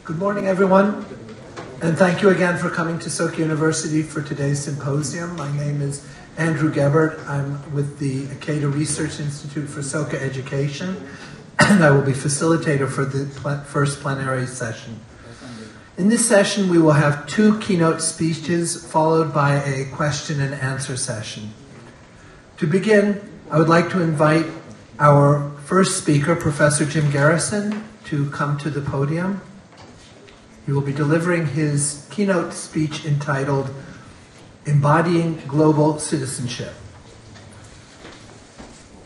Good morning, everyone, and thank you again for coming to Soka University for today's symposium. My name is Andrew Gebert. I'm with the Akeda Research Institute for Soka Education, and I will be facilitator for the first plenary session. In this session, we will have two keynote speeches followed by a question and answer session. To begin, I would like to invite our first speaker, Professor Jim Garrison, to come to the podium. He will be delivering his keynote speech entitled Embodying Global Citizenship.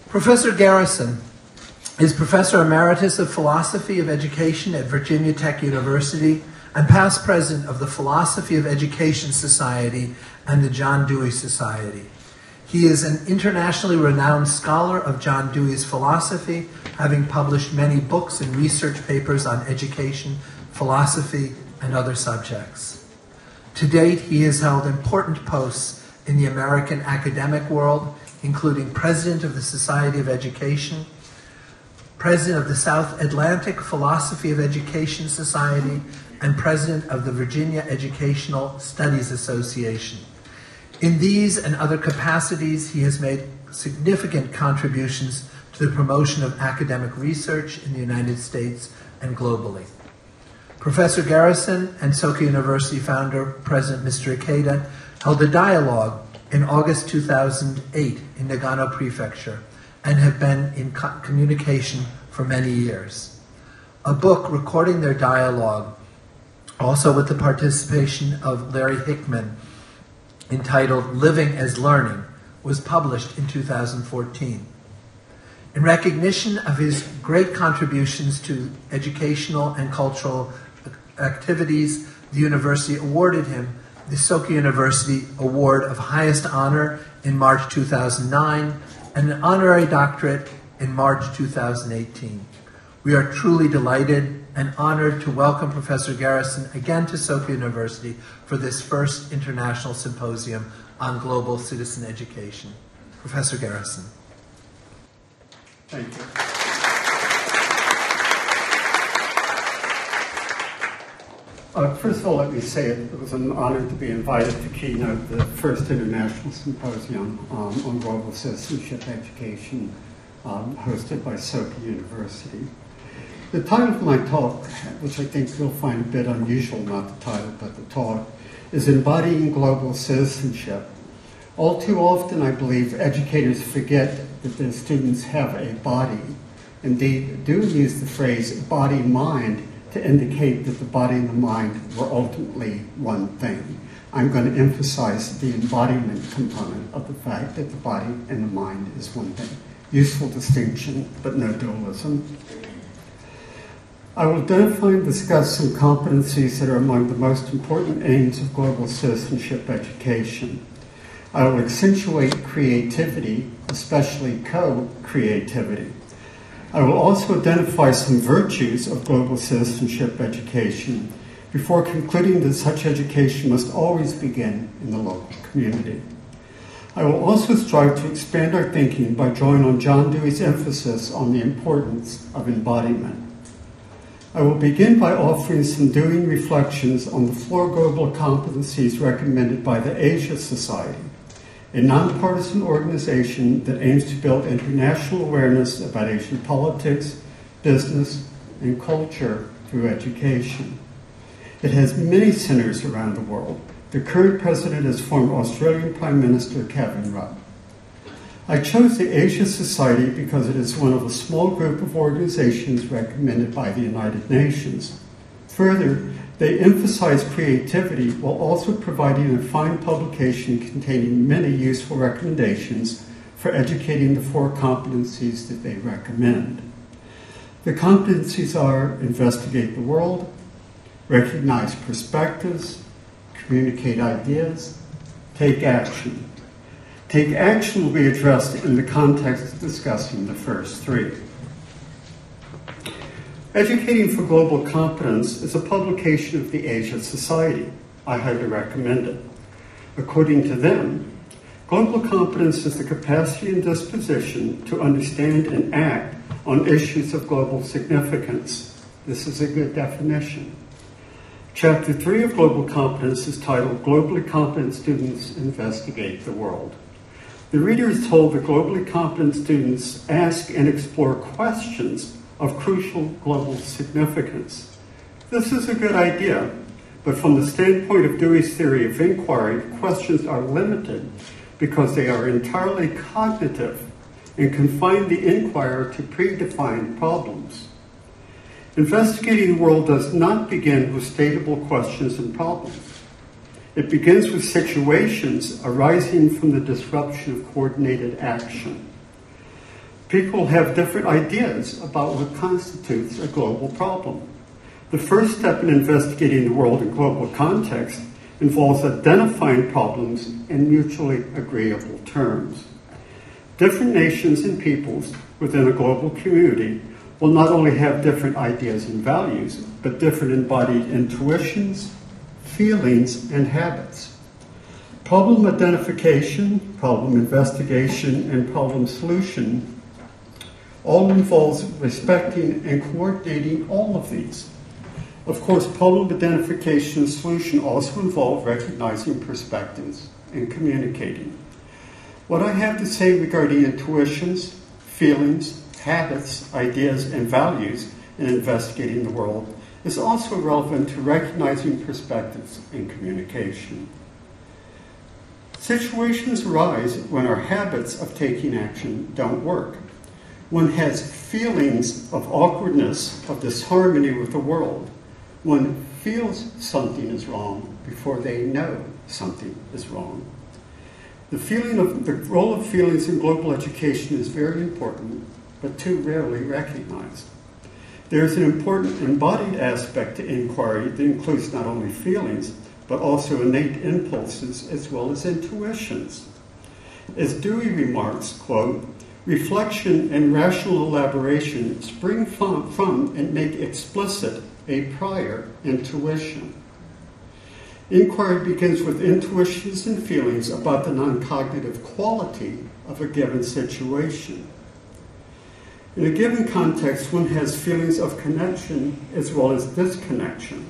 Professor Garrison is Professor Emeritus of Philosophy of Education at Virginia Tech University and past president of the Philosophy of Education Society and the John Dewey Society. He is an internationally renowned scholar of John Dewey's philosophy, having published many books and research papers on education, philosophy, and other subjects. To date, he has held important posts in the American academic world, including President of the Society of Education, President of the South Atlantic Philosophy of Education Society, and President of the Virginia Educational Studies Association. In these and other capacities, he has made significant contributions to the promotion of academic research in the United States and globally. Professor Garrison and Soka University founder, President Mr. Ikeda, held a dialogue in August 2008 in Nagano Prefecture and have been in communication for many years. A book recording their dialogue, also with the participation of Larry Hickman, entitled Living as Learning, was published in 2014. In recognition of his great contributions to educational and cultural activities, the university awarded him the Soka University Award of Highest Honor in March 2009 and an honorary doctorate in March 2018. We are truly delighted and honored to welcome Professor Garrison again to Soka University for this first International Symposium on Global Citizen Education. Professor Garrison. Thank you. First of all, let me say it was an honor to be invited to keynote the first International Symposium on Global Citizenship Education hosted by Soka University. The title of my talk, which I think you'll find a bit unusual, not the title, but the talk, is Embodying Global Citizenship. All too often, I believe, educators forget that their students have a body. Indeed, do use the phrase body-mind to indicate that the body and the mind were ultimately one thing. I'm going to emphasize the embodiment component of the fact that the body and the mind is one thing. Useful distinction, but no dualism. I will identify and discuss some competencies that are among the most important aims of global citizenship education. I will accentuate creativity, especially co-creativity. I will also identify some virtues of global citizenship education before concluding that such education must always begin in the local community. I will also strive to expand our thinking by drawing on John Dewey's emphasis on the importance of embodiment. I will begin by offering some Dewey reflections on the 4 global competencies recommended by the Asia Society, a nonpartisan organization that aims to build international awareness about Asian politics, business, and culture through education. It has many centers around the world. The current president is former Australian Prime Minister Kevin Rudd. I chose the Asia Society because it is one of a small group of organizations recommended by the United Nations. Further, they emphasize creativity while also providing a fine publication containing many useful recommendations for educating the 4 competencies that they recommend. The competencies are investigate the world, recognize perspectives, communicate ideas, take action. Take action will be addressed in the context of discussing the first 3. Educating for Global Competence is a publication of the Asia Society. I highly recommend it. According to them, global competence is the capacity and disposition to understand and act on issues of global significance. This is a good definition. Chapter 3 of Global Competence is titled Globally Competent Students Investigate the World. The reader is told that globally competent students ask and explore questions of crucial global significance. This is a good idea, but from the standpoint of Dewey's theory of inquiry, questions are limited because they are entirely cognitive and confine the inquirer to predefined problems. Investigating the world does not begin with statable questions and problems. It begins with situations arising from the disruption of coordinated action. People have different ideas about what constitutes a global problem. The first step in investigating the world in global context involves identifying problems in mutually agreeable terms. Different nations and peoples within a global community will not only have different ideas and values, but different embodied intuitions, feelings, and habits. Problem identification, problem investigation, and problem solution all involves respecting and coordinating all of these. Of course, problem identification and solution also involve recognizing perspectives and communicating. What I have to say regarding intuitions, feelings, habits, ideas, and values in investigating the world is also relevant to recognizing perspectives and communication. Situations arise when our habits of taking action don't work. One has feelings of awkwardness, of disharmony with the world. One feels something is wrong before they know something is wrong. The role of feelings in global education is very important, but too rarely recognized. There is an important embodied aspect to inquiry that includes not only feelings, but also innate impulses as well as intuitions. As Dewey remarks, quote, reflection and rational elaboration spring from and make explicit a prior intuition. Inquiry begins with intuitions and feelings about the non-cognitive quality of a given situation. In a given context, one has feelings of connection as well as disconnection.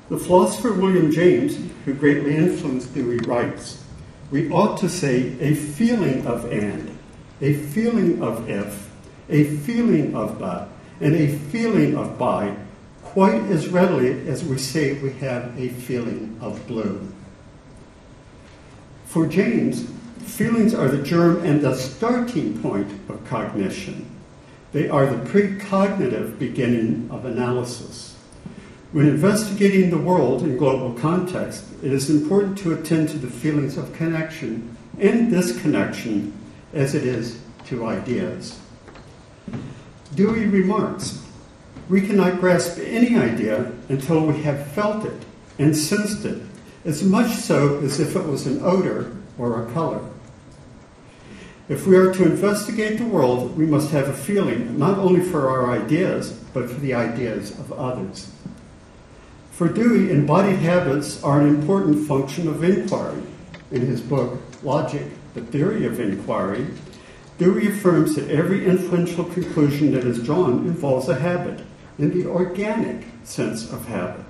The philosopher William James, who greatly influenced Dewey, writes, we ought to say a feeling of and, a feeling of if, a feeling of but, and a feeling of by, quite as readily as we say we have a feeling of blue. For James, feelings are the germ and the starting point of cognition. They are the precognitive beginning of analysis. When investigating the world in global context, it is important to attend to the feelings of connection and disconnection as it is to ideas. Dewey remarks, we cannot grasp any idea until we have felt it and sensed it, as much so as if it was an odor or a color. If we are to investigate the world, we must have a feeling not only for our ideas, but for the ideas of others. For Dewey, embodied habits are an important function of inquiry. In his book, Logic, the Theory of Inquiry, Dewey affirms that every influential conclusion that is drawn involves a habit, in the organic sense of habit.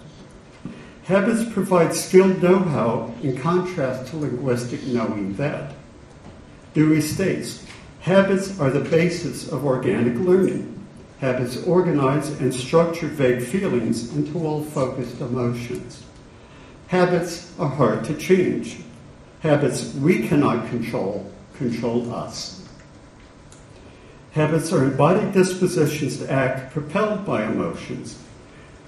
Habits provide skilled know-how in contrast to linguistic knowing that. Dewey states, habits are the basis of organic learning. Habits organize and structure vague feelings into well-focused emotions. Habits are hard to change. Habits we cannot control us. Habits are embodied dispositions to act propelled by emotions.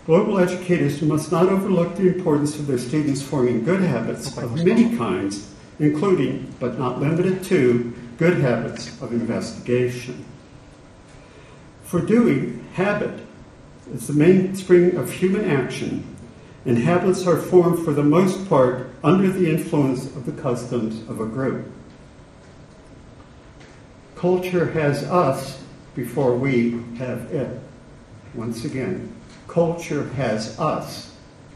Global educators must not overlook the importance of their students forming good habits of many kinds, including, but not limited to, good habits of investigation. For Dewey, habit is the mainspring of human action, and habits are formed for the most part under the influence of the customs of a group. Culture has us before we have it. Once again, culture has us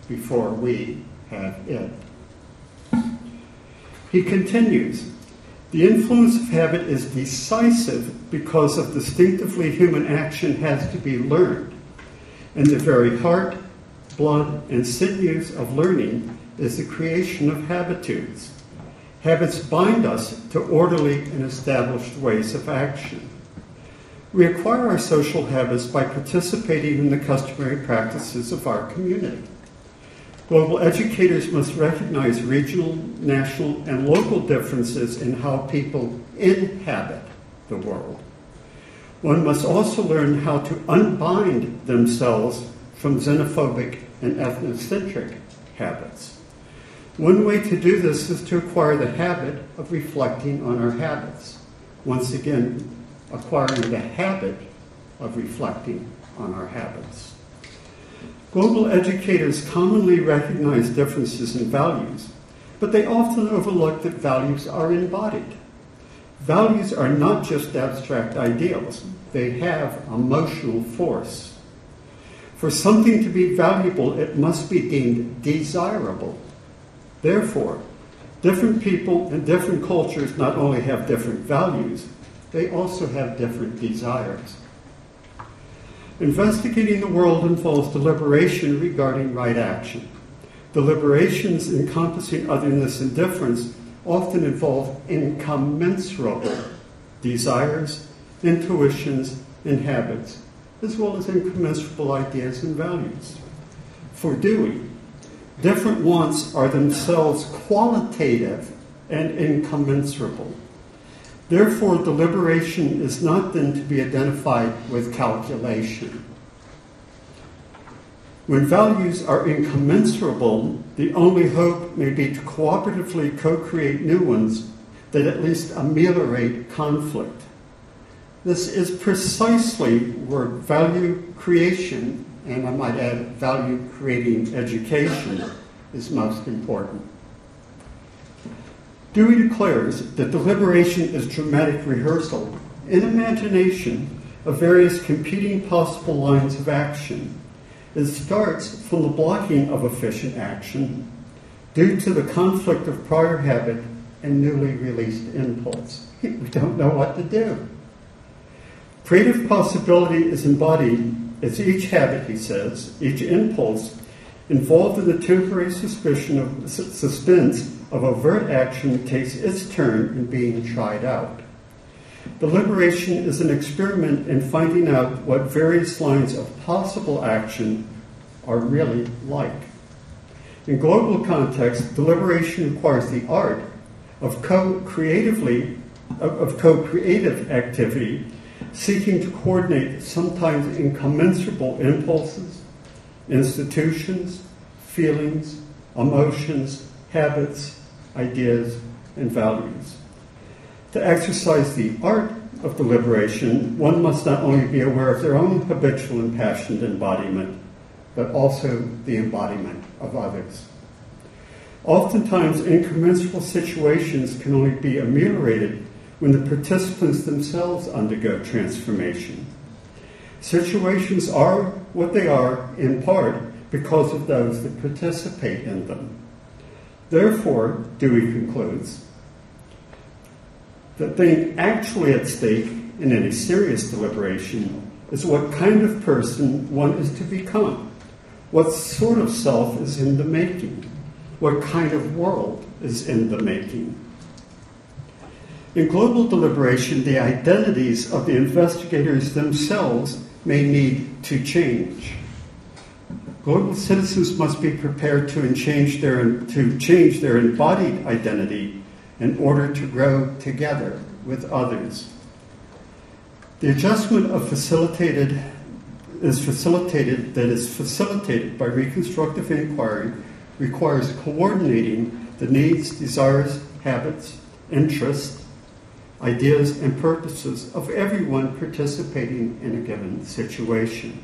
before we have it. He continues, the influence of habit is decisive because of distinctively human action has to be learned. In the very heart, blood, and sinews of learning is the creation of habitudes. Habits bind us to orderly and established ways of action. We acquire our social habits by participating in the customary practices of our community. Global educators must recognize regional, national, and local differences in how people inhabit the world. One must also learn how to unbind themselves from xenophobic and ethnocentric habits. One way to do this is to acquire the habit of reflecting on our habits. Once again, acquiring the habit of reflecting on our habits. Global educators commonly recognize differences in values, but they often overlook that values are embodied. Values are not just abstract ideals. They have emotional force. For something to be valuable, it must be deemed desirable. Therefore, different people and different cultures not only have different values, they also have different desires. Investigating the world involves deliberation regarding right action. Deliberations encompassing otherness and difference often involve incommensurable desires, intuitions, and habits, as well as incommensurable ideas and values. For Dewey, different wants are themselves qualitative and incommensurable. Therefore, deliberation is not then to be identified with calculation. When values are incommensurable, the only hope may be to cooperatively co-create new ones that at least ameliorate conflict. This is precisely where value creation, and I might add value creating education, is most important. Dewey declares that deliberation is dramatic rehearsal in imagination of various competing possible lines of action. It starts from the blocking of efficient action due to the conflict of prior habit and newly released impulse. We don't know what to do. Creative possibility is embodied as each habit, he says, each impulse involved in the temporary suspense of overt action takes its turn in being tried out. Deliberation is an experiment in finding out what various lines of possible action are really like. In global context, deliberation requires the art of co-creative activity, seeking to coordinate sometimes incommensurable impulses, institutions, feelings, emotions, habits, ideas, and values. To exercise the art of deliberation, one must not only be aware of their own habitual and passionate embodiment, but also the embodiment of others. Oftentimes, incommensurable situations can only be ameliorated when the participants themselves undergo transformation. Situations are what they are, in part, because of those that participate in them. Therefore, Dewey concludes, the thing actually at stake in any serious deliberation is what kind of person one is to become, what sort of self is in the making, what kind of world is in the making. In global deliberation, the identities of the investigators themselves may need to change. Global citizens must be prepared to change their embodied identity in order to grow together with others. The adjustment is facilitated by reconstructive inquiry requires coordinating the needs, desires, habits, interests, ideas, and purposes of everyone participating in a given situation.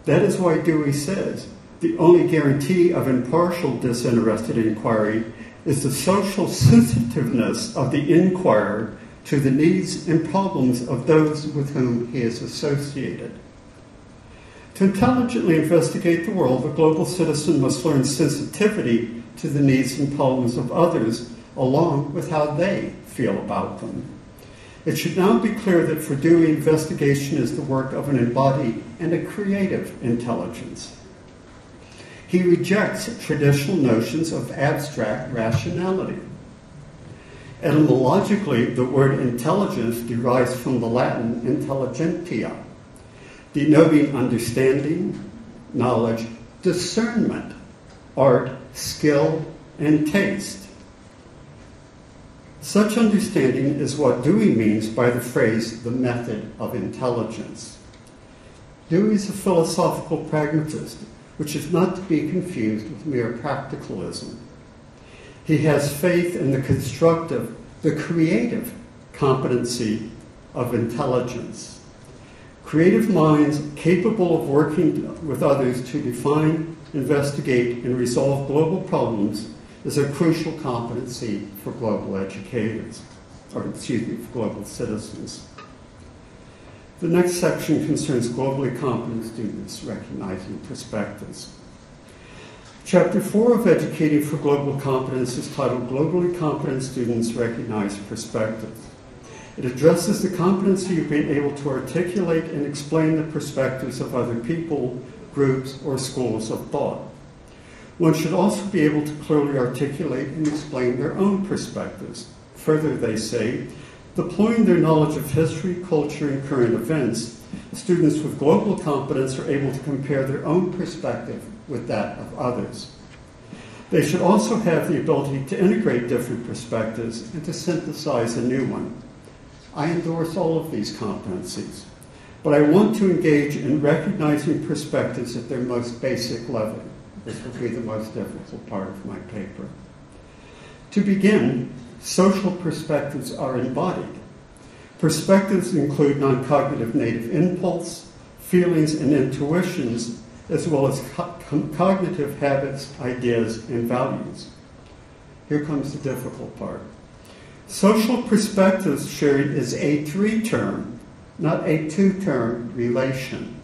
That is why Dewey says the only guarantee of impartial, disinterested inquiry is the social sensitiveness of the inquirer to the needs and problems of those with whom he is associated. To intelligently investigate the world, the global citizen must learn sensitivity to the needs and problems of others, along with how they feel about them. It should now be clear that for Dewey, investigation is the work of an embodied and a creative intelligence. He rejects traditional notions of abstract rationality. Etymologically, the word intelligence derives from the Latin intelligentia, denoting understanding, knowledge, discernment, art, skill, and taste. Such understanding is what Dewey means by the phrase, the method of intelligence. Dewey is a philosophical pragmatist, which is not to be confused with mere practicalism. He has faith in the constructive, the creative competency of intelligence. Creative minds capable of working with others to define, investigate, and resolve global problems is a crucial competency for global educators, for global citizens. The next section concerns globally competent students recognizing perspectives. Chapter 4 of Educating for Global Competence is titled Globally Competent Students Recognize Perspectives. It addresses the competency of being able to articulate and explain the perspectives of other people, groups, or schools of thought. One should also be able to clearly articulate and explain their own perspectives. Further, they say, deploying their knowledge of history, culture, and current events, students with global competence are able to compare their own perspective with that of others. They should also have the ability to integrate different perspectives and to synthesize a new one. I endorse all of these competencies, but I want to engage in recognizing perspectives at their most basic level. This will be the most difficult part of my paper. To begin, social perspectives are embodied. Perspectives include non-cognitive native impulse, feelings, and intuitions, as well as cognitive habits, ideas, and values. Here comes the difficult part. Social perspectives sharing is a three-term, not a two-term relation.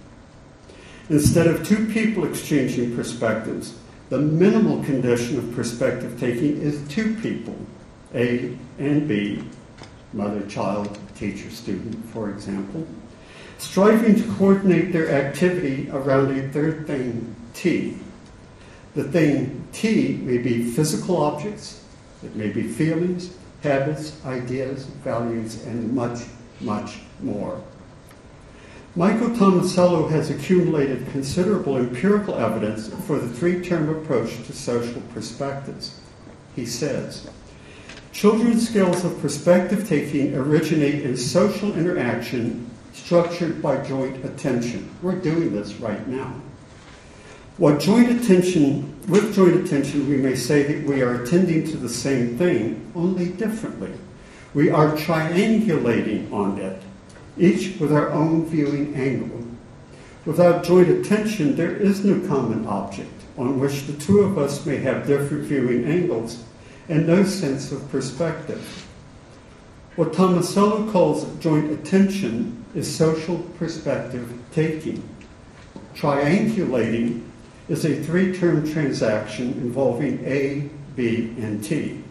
Instead of two people exchanging perspectives, the minimal condition of perspective taking is two people, A and B, mother, child, teacher, student, for example, striving to coordinate their activity around a third thing, T. The thing T may be physical objects, it may be feelings, habits, ideas, values, and much, much more. Michael Tomasello has accumulated considerable empirical evidence for the three-term approach to social perspectives. He says, children's skills of perspective taking originate in social interaction structured by joint attention. We're doing this right now. With joint attention, we may say that we are attending to the same thing, only differently. We are triangulating on it, each with our own viewing angle. Without joint attention, there is no common object on which the two of us may have different viewing angles and no sense of perspective. What Tomasello calls joint attention is social perspective taking. Triangulating is a three-term transaction involving A, B, and T.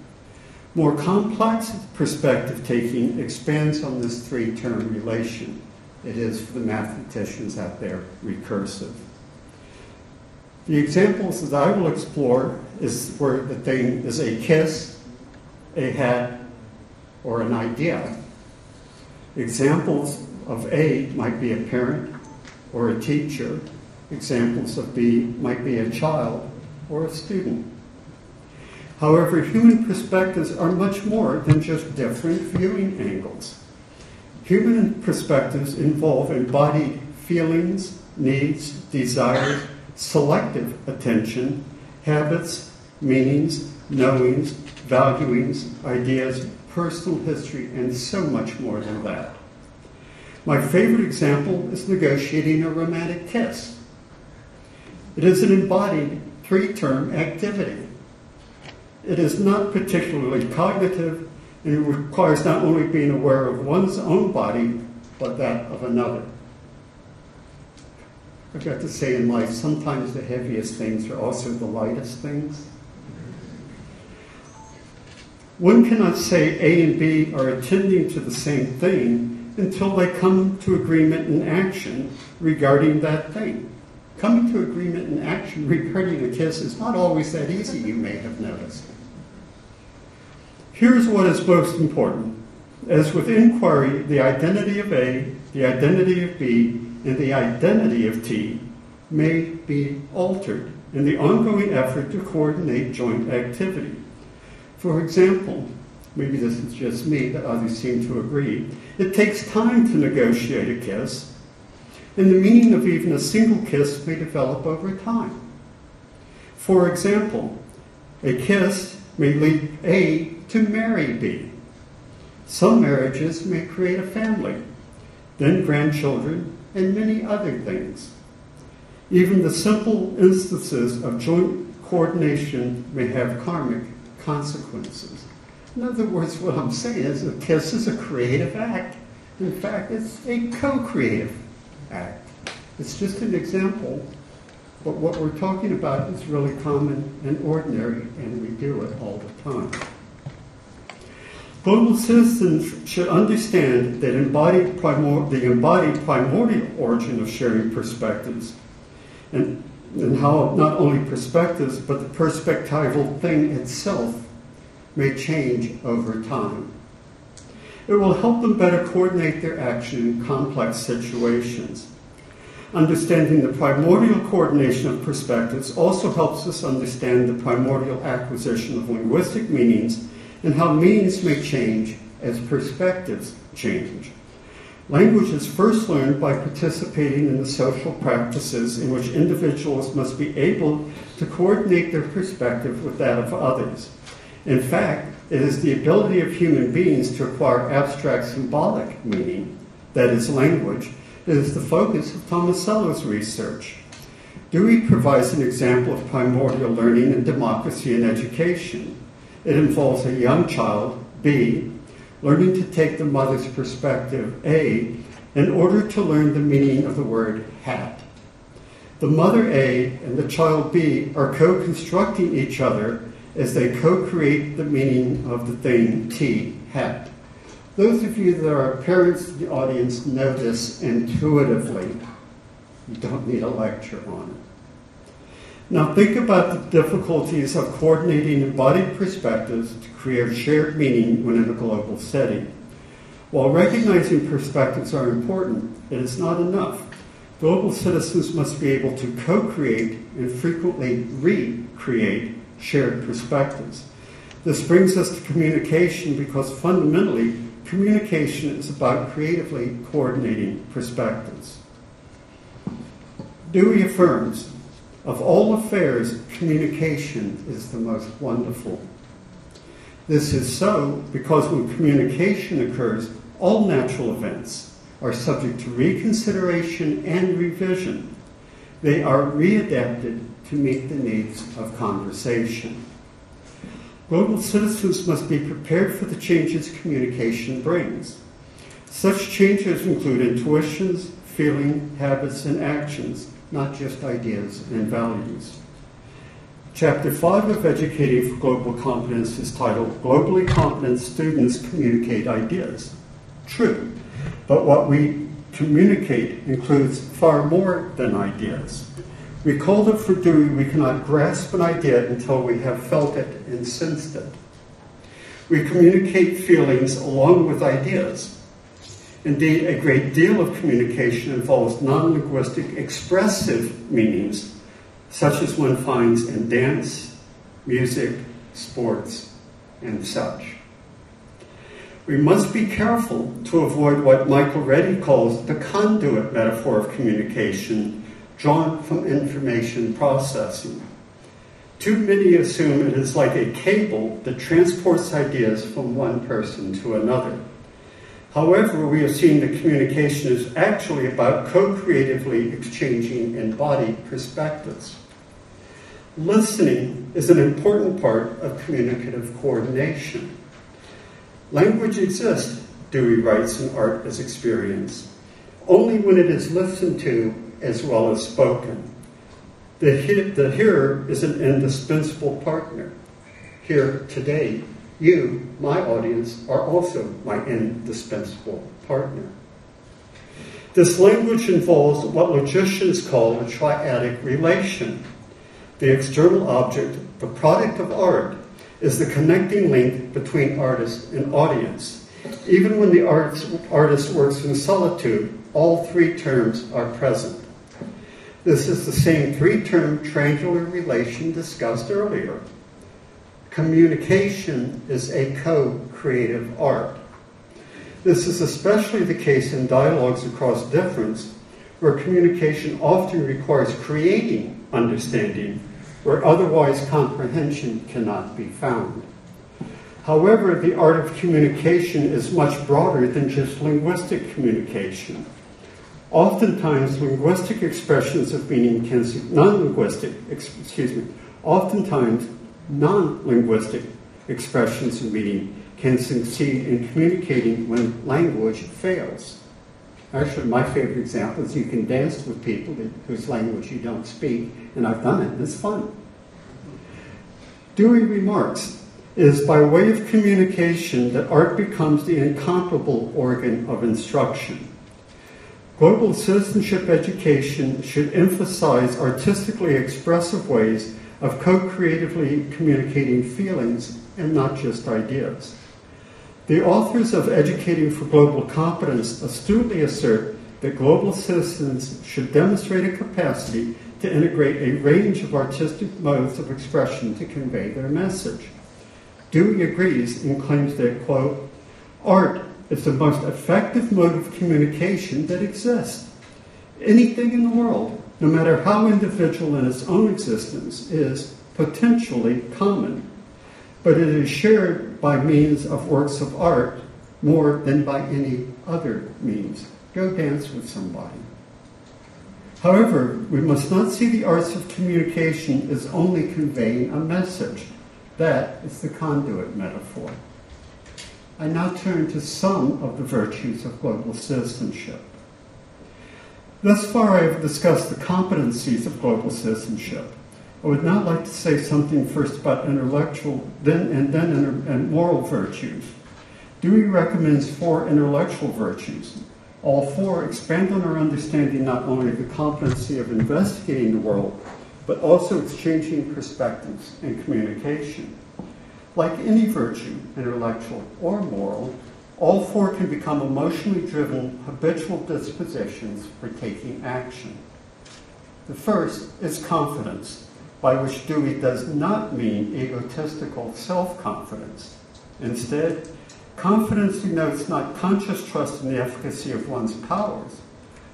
More complex perspective taking expands on this three-term relation. It is, for the mathematicians out there, recursive. The examples that I will explore is where the thing is a kiss, a hat, or an idea. Examples of A might be a parent or a teacher. Examples of B might be a child or a student. However, human perspectives are much more than just different viewing angles. Human perspectives involve embodied feelings, needs, desires, selective attention, habits, meanings, knowings, valuings, ideas, personal history, and so much more than that. My favorite example is negotiating a romantic kiss. It is an embodied three-term activity. It is not particularly cognitive, and it requires not only being aware of one's own body, but that of another. I've got to say in life, sometimes the heaviest things are also the lightest things. One cannot say A and B are attending to the same thing until they come to agreement in action regarding that thing. Coming to agreement in action regarding a kiss is not always that easy, you may have noticed. Here's what is most important. As with inquiry, the identity of A, the identity of B, and the identity of T may be altered in the ongoing effort to coordinate joint activity. For example, maybe this is just me, but others seem to agree, it takes time to negotiate a kiss, and the meaning of even a single kiss may develop over time. For example, a kiss may lead A to marry B. Some marriages may create a family, then grandchildren, and many other things. Even the simple instances of joint coordination may have karmic consequences. In other words, what I'm saying is a kiss is a creative act. In fact, it's a co-creative act. It's just an example, but what we're talking about is really common and ordinary, and we do it all the time. Global citizens should understand that the embodied primordial origin of sharing perspectives, and how not only perspectives, but the perspectival thing itself may change over time. It will help them better coordinate their action in complex situations. Understanding the primordial coordination of perspectives also helps us understand the primordial acquisition of linguistic meanings and how meanings may change as perspectives change. Language is first learned by participating in the social practices in which individuals must be able to coordinate their perspective with that of others. In fact, it is the ability of human beings to acquire abstract symbolic meaning, that is language, that is the focus of Tomasello's research. Dewey provides an example of primordial learning in democracy and education. It involves a young child, B, learning to take the mother's perspective, A, in order to learn the meaning of the word hat. The mother A and the child B are co-constructing each other as they co-create the meaning of the thing T, hat. Those of you that are parents in the audience know this intuitively. You don't need a lecture on it. Now think about the difficulties of coordinating embodied perspectives to create shared meaning when in a global setting. While recognizing perspectives are important, it is not enough. Global citizens must be able to co-create and frequently recreate shared perspectives. This brings us to communication because fundamentally, communication is about creatively coordinating perspectives. Dewey affirms, of all affairs, communication is the most wonderful. This is so because when communication occurs, all natural events are subject to reconsideration and revision. They are readapted to meet the needs of conversation. Global citizens must be prepared for the changes communication brings. Such changes include intuitions, feeling, habits, and actions, not just ideas and values. Chapter 5 of Educating for Global Competence is titled, Globally Competent Students Communicate Ideas. True, but what we communicate includes far more than ideas. Recall that for Dewey, we cannot grasp an idea until we have felt it and sensed it. We communicate feelings along with ideas. Indeed, a great deal of communication involves non-linguistic expressive meanings, such as one finds in dance, music, sports, and such. We must be careful to avoid what Michael Reddy calls the conduit metaphor of communication, drawn from information processing. Too many assume it is like a cable that transports ideas from one person to another. However, we have seen that communication is actually about co-creatively exchanging embodied perspectives. Listening is an important part of communicative coordination. Language exists, Dewey writes in Art as Experience, only when it is listened to as well as spoken. The hearer is an indispensable partner. Here today, you, my audience, are also my indispensable partner. This language involves what logicians call a triadic relation. The external object, the product of art, is the connecting link between artist and audience. Even when the artist works in solitude, all three terms are present. This is the same three-term triangular relation discussed earlier. Communication is a co-creative art. This is especially the case in dialogues across difference, where communication often requires creating understanding, where otherwise comprehension cannot be found. However, the art of communication is much broader than just linguistic communication. Oftentimes, linguistic expressions of meaning can non-linguistic expressions of meaning can succeed in communicating when language fails. Actually, my favorite example is you can dance with people whose language you don't speak, and I've done it, and it's fun. Dewey remarks, it is by way of communication that art becomes the incomparable organ of instruction. Global citizenship education should emphasize artistically expressive ways of co-creatively communicating feelings and not just ideas. The authors of Educating for Global Competence astutely assert that global citizens should demonstrate a capacity to integrate a range of artistic modes of expression to convey their message. Dewey agrees and claims that, quote, art is the most effective mode of communication that exists. Anything in the world, no matter how individual in its own existence, is potentially common, but it is shared by means of works of art more than by any other means. Go dance with somebody. However, we must not see the arts of communication as only conveying a message. That is the conduit metaphor. I now turn to some of the virtues of global citizenship. Thus far, I have discussed the competencies of global citizenship. I would now like to say something first about intellectual, and moral virtues. Dewey recommends 4 intellectual virtues. All 4 expand on our understanding not only of the competency of investigating the world, but also exchanging perspectives and communication. Like any virtue, intellectual or moral, all 4 can become emotionally driven, habitual dispositions for taking action. The first is confidence, by which Dewey does not mean egotistical self-confidence. Instead, confidence denotes not conscious trust in the efficacy of one's powers,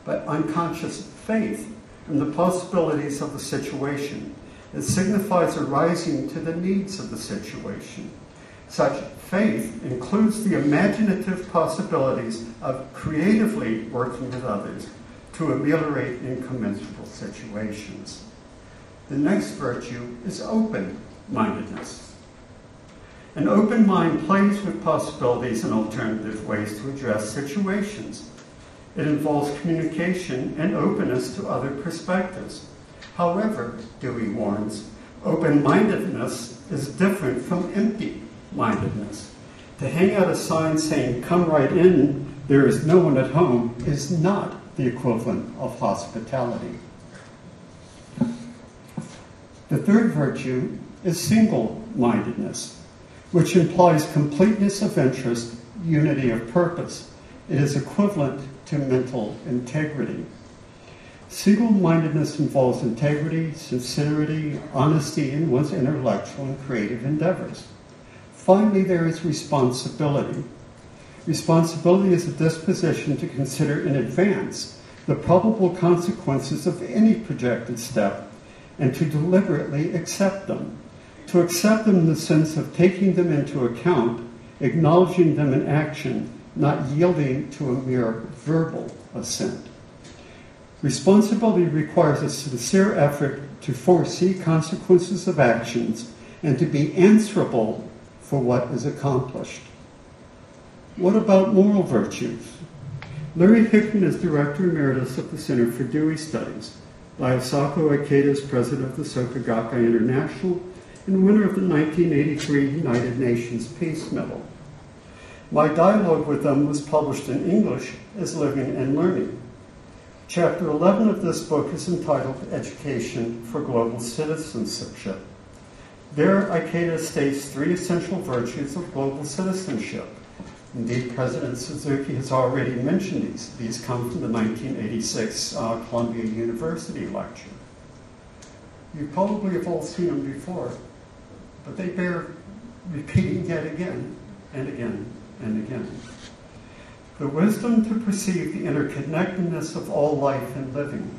but unconscious faith in the possibilities of the situation. It signifies a rising to the needs of the situation. Such faith includes the imaginative possibilities of creatively working with others to ameliorate incommensurable situations. The next virtue is open-mindedness. An open mind plays with possibilities and alternative ways to address situations. It involves communication and openness to other perspectives. However, Dewey warns, open-mindedness is different from empty-mindedness. To hang out a sign saying, "Come right in, there is no one at home," is not the equivalent of hospitality. The third virtue is single-mindedness, which implies completeness of interest, unity of purpose. It is equivalent to mental integrity. Single-mindedness involves integrity, sincerity, honesty in one's intellectual and creative endeavors. Finally, there is responsibility. Responsibility is a disposition to consider in advance the probable consequences of any projected step and to deliberately accept them. To accept them in the sense of taking them into account, acknowledging them in action, not yielding to a mere verbal assent. Responsibility requires a sincere effort to foresee consequences of actions and to be answerable for what is accomplished. What about moral virtues? Larry Hickman is Director Emeritus of the Center for Dewey Studies. Soka University is President of the Soka International and winner of the 1983 United Nations Peace Medal. My dialogue with them was published in English as Living and Learning. Chapter 11 of this book is entitled Education for Global Citizenship. There, Ikeda states 3 essential virtues of global citizenship. Indeed, President Suzuki has already mentioned these. These come from the 1986 Columbia University lecture. You probably have all seen them before, but they bear repeating yet again and again and again. The wisdom to perceive the interconnectedness of all life and living.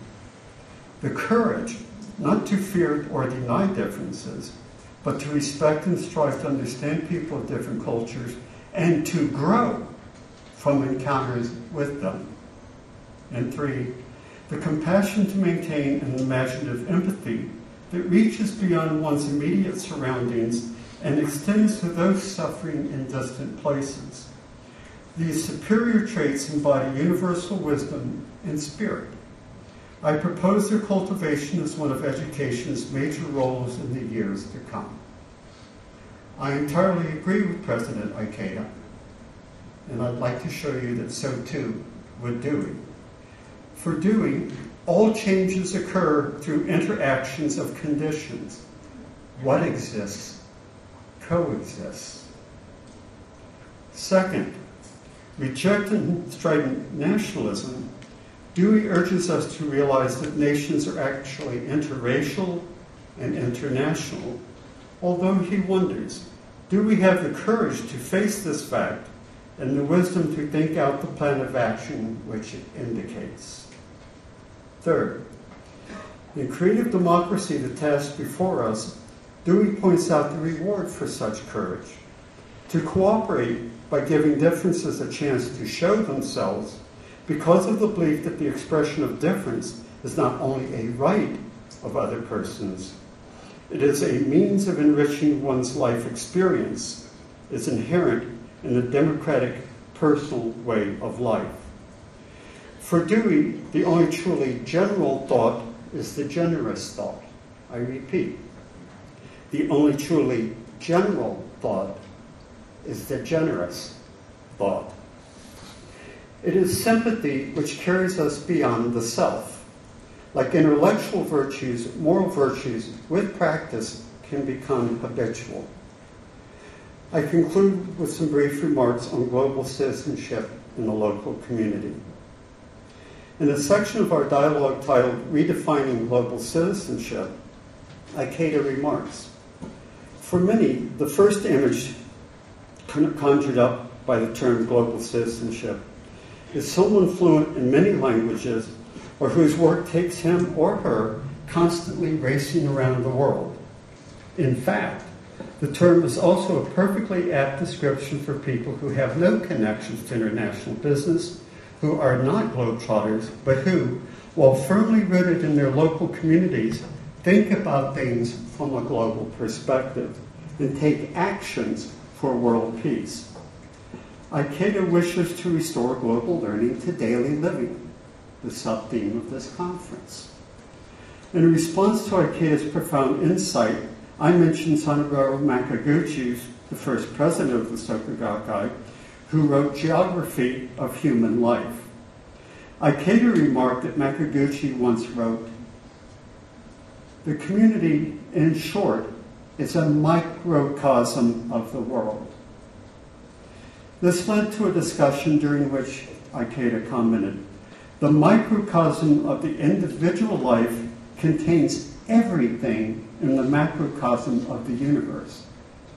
The courage not to fear or deny differences, but to respect and strive to understand people of different cultures and to grow from encounters with them. And 3, the compassion to maintain an imaginative empathy that reaches beyond one's immediate surroundings and extends to those suffering in distant places. These superior traits embody universal wisdom and spirit. I propose their cultivation as one of education's major roles in the years to come. I entirely agree with President Ikeda, and I'd like to show you that so too would Dewey. For Dewey, all changes occur through interactions of conditions. What exists coexists. Second, rejecting strident nationalism, Dewey urges us to realize that nations are actually interracial and international, although he wonders, do we have the courage to face this fact and the wisdom to think out the plan of action which it indicates? Third, in Creative Democracy, the task before us, Dewey points out the reward for such courage. To cooperate by giving differences a chance to show themselves because of the belief that the expression of difference is not only a right of other persons, it is a means of enriching one's life experience. It's inherent in the democratic, personal way of life. For Dewey, the only truly general thought is the generous thought. I repeat, the only truly general thought is the generous thought. It is sympathy which carries us beyond the self. Like intellectual virtues, moral virtues with practice can become habitual. I conclude with some brief remarks on global citizenship in the local community. In a section of our dialogue titled Redefining Global Citizenship, Ikeda remarks, for many, the first image conjured up by the term global citizenship is someone fluent in many languages or whose work takes him or her constantly racing around the world. In fact, the term is also a perfectly apt description for people who have no connections to international business, who are not globetrotters, but who, while firmly rooted in their local communities, think about things from a global perspective and take actions for world peace. Ikeda wishes to restore global learning to daily living, the sub-theme of this conference. In response to Ikeda's profound insight, I mentioned Sanaburo Makaguchi, the first president of the Soka Gakkai, who wrote Geography of Human Life. Ikeda remarked that Makaguchi once wrote, "The community, in short, is a microcosm of the world." This led to a discussion during which Ikeda commented, "The microcosm of the individual life contains everything in the macrocosm of the universe.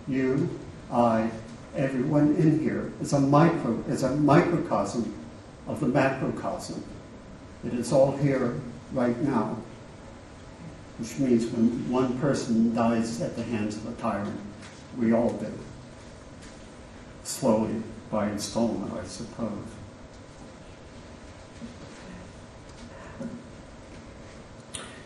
You, I, everyone in here is a microcosm of the macrocosm. It is all here right now, which means when one person dies at the hands of a tyrant, we all do. Slowly, by installment, I suppose.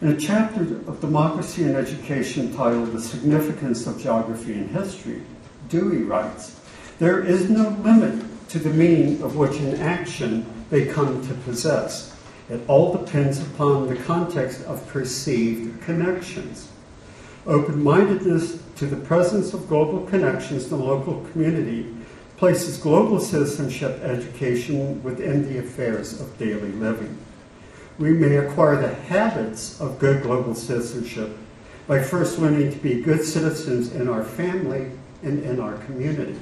In a chapter of Democracy and Education titled The Significance of Geography and History, Dewey writes, "There is no limit to the meaning of which in action they come to possess. It all depends upon the context of perceived connections. Open-mindedness to the presence of global connections in the local community places global citizenship education within the affairs of daily living. we may acquire the habits of good global citizenship by first learning to be good citizens in our family and in our community.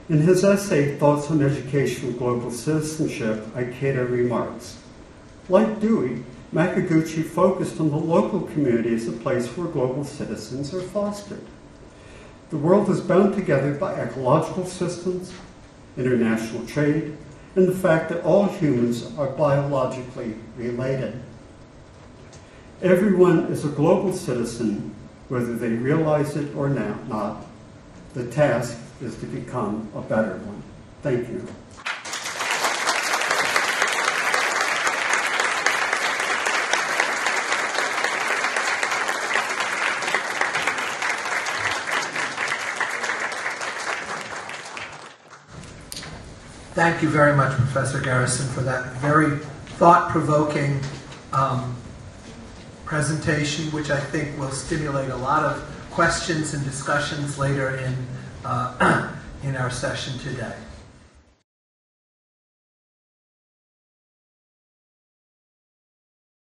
In his essay, Thoughts on Education with Global Citizenship, Ikeda remarks, like Dewey, Makaguchi focused on the local community as a place where global citizens are fostered. The world is bound together by ecological systems, international trade, and the fact that all humans are biologically related. Everyone is a global citizen, whether they realize it or not. The task is to become a better one. Thank you. Thank you very much, Professor Garrison, for that very thought-provoking presentation, which I think will stimulate a lot of questions and discussions later in our session today.